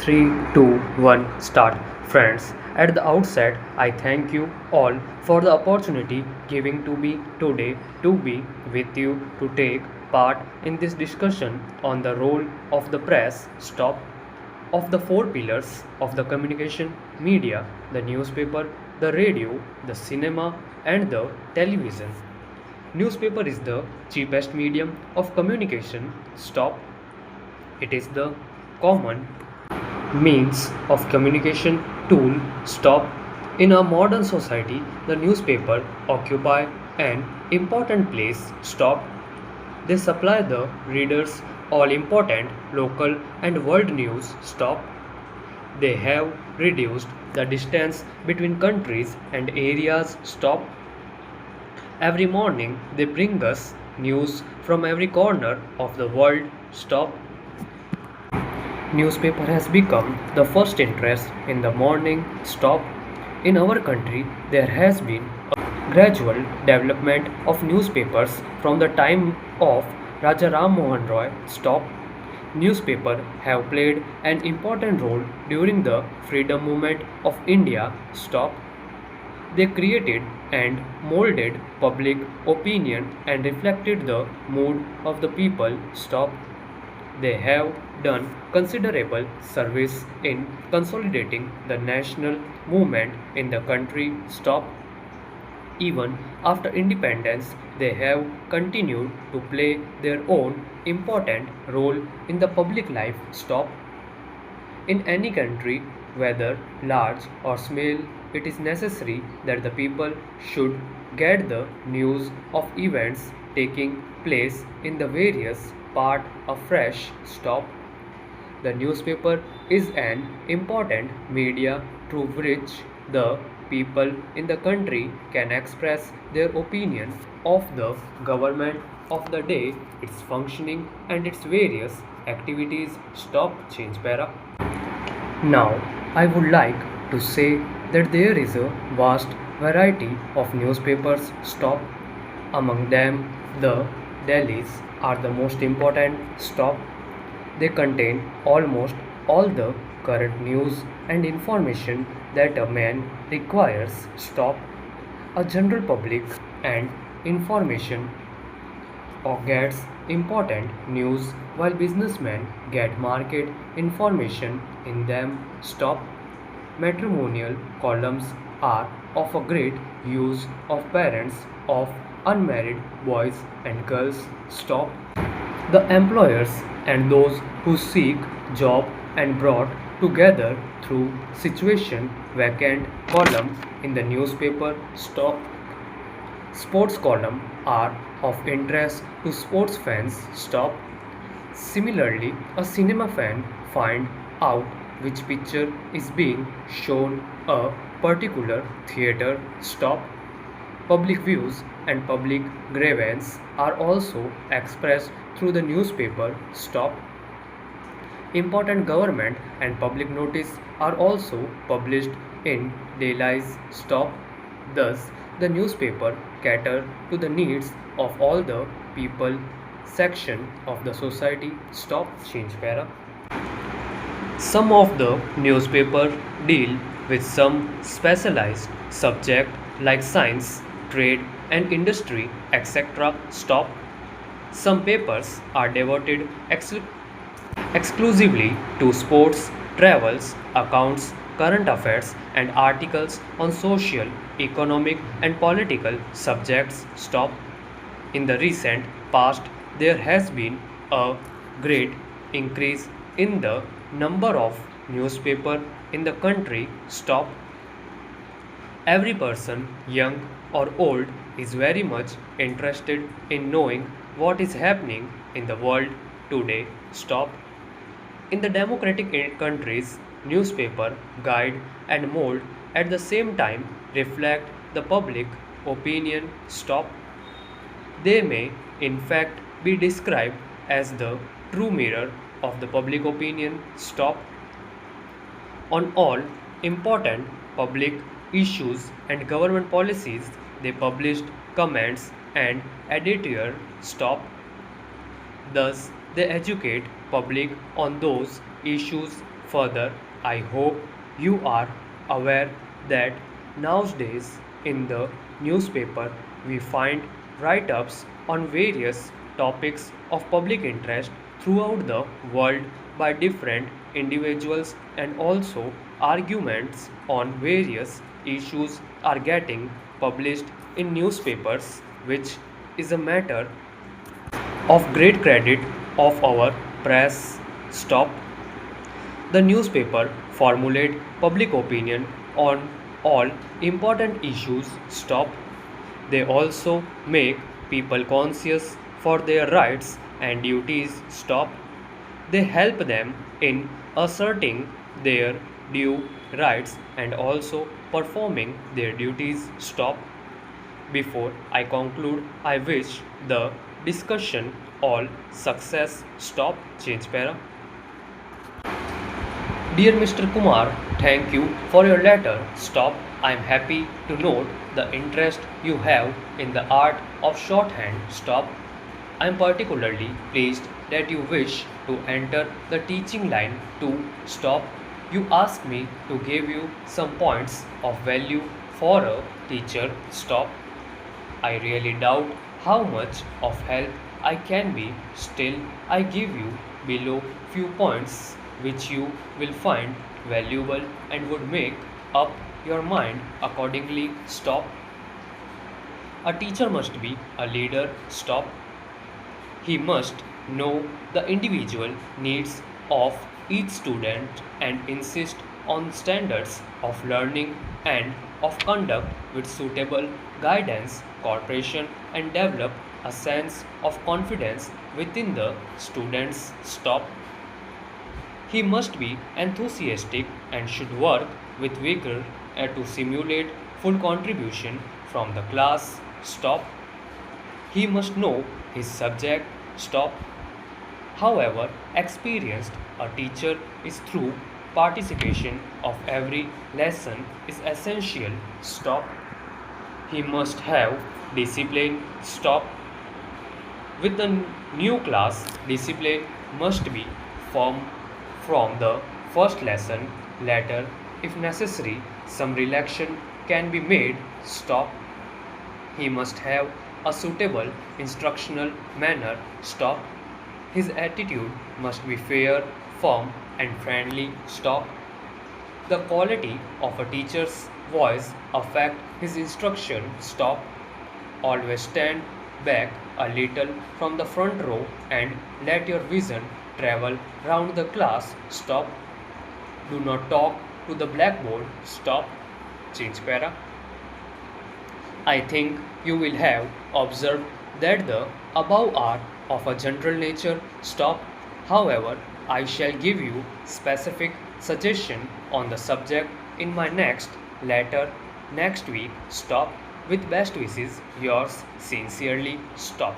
3, 2, 1, start. Friends, at the outset, I thank you all for the opportunity given to me today to be with you to take part in this discussion on the role of the press, stop, of the four pillars of the communication media, the newspaper, the radio, the cinema, and the television. Newspaper is the cheapest medium of communication. Stop. It is the common means of communication tool. Stop. In a modern society, the newspaper occupy an important place. Stop. They supply the readers all important local and world news. Stop. They have reduced the distance between countries and areas. Stop. Every morning they bring us news from every corner of the world. Stop. Newspaper has become the first interest in the morning. Stop. In our country, there has been a gradual development of newspapers from the time of Raja Ram Mohan Roy. Stop. Newspaper have played an important role during the freedom movement of India. Stop. They created and molded public opinion and reflected the mood of the people. Stop. They have done considerable service in consolidating the national movement in the country. Stop. Even after independence, they have continued to play their own important role in the public life. Stop. In any country, whether large or small, it is necessary that the people should get the news of events taking place in the various part of fresh. Stop. The newspaper is an important media through which the people in the country can express their opinion of the government of the day, its functioning and its various activities. Stop. Change para. Now, I would like to say that there is a vast variety of newspapers. Stop. Among them, the dailies are the most important. Stop. They contain almost all the current news and information that a man requires. Stop. A general public and information or gets important news while businessmen get market information in them. Stop. Matrimonial columns are of a great use of parents of unmarried boys and girls. Stop. The employers and those who seek job and brought together through situation vacant column in the newspaper. Stop. Sports column are of interest to sports fans. Stop. Similarly, a cinema fan find out which picture is being shown a particular theater. Stop. Public views and public grievance are also expressed through the newspaper. Stop. Important government and public notice are also published in dailies. Stop. Thus, the newspaper cater to the needs of all the people section of the society. Stop. Change para. Some of the newspaper deal with some specialized subject like science, trade and industry, etc. Stop. Some papers are devoted exclusively to sports, travels, accounts, current affairs, and articles on social, economic, and political subjects. Stop. In the recent past, there has been a great increase in the number of newspaper in the country. Stop. Every person, young or old, is very much interested in knowing what is happening in the world today. Stop. In the democratic countries, newspaper guide and mold at the same time reflect the public opinion. Stop. They may in fact be described as the true mirror of the public opinion. Stop. On all important public issues and government policies, they published comments and editorial. Stop. Thus, they educate public on those issues Further, I hope you are aware that nowadays in the newspaper we find write ups on various topics of public interest throughout the world by different individuals, and also arguments on various issues are getting published in newspapers, which is a matter of great credit of our press. Stop. The newspaper formulate public opinion on all important issues. Stop. They also make people conscious for their rights and duties. Stop. They help them in asserting their due rights and also performing their duties. Stop. Before I conclude, I wish the discussion all success. Stop. Change para. Dear Mr. Kumar, thank you for your letter. Stop. I am happy to note the interest you have in the art of shorthand. Stop. I am particularly pleased that you wish to enter the teaching line too. Stop. You asked me to give you some points of value for a teacher. Stop. I really doubt how much of help I can be. Still, I give you below few points which you will find valuable and would make up your mind accordingly. Stop. A teacher must be a leader. Stop. He must know the individual needs of each student and insist on standards of learning and of conduct with suitable guidance, cooperation, and develop a sense of confidence within the students. Stop. He must be enthusiastic and should work with vigor to simulate full contribution from the class. Stop. He must know his subject. Stop. However experienced a teacher is through participation of every lesson is essential. Stop. He must have discipline. Stop. With the new class, discipline must be firm from the first lesson. Later, if necessary, some relaxation can be made. Stop. He must have a suitable instructional manner. Stop. His attitude must be fair, firm, and friendly. Stop. The quality of a teacher's voice affect his instruction. Stop. Always stand back a little from the front row and let your vision travel round the class. Stop. Do not talk to the blackboard. Stop. Change para. I think you will have observed that the above are of a general nature. Stop. However, I shall give you specific suggestion on the subject in my next letter next week. Stop. With best wishes, yours sincerely. Stop.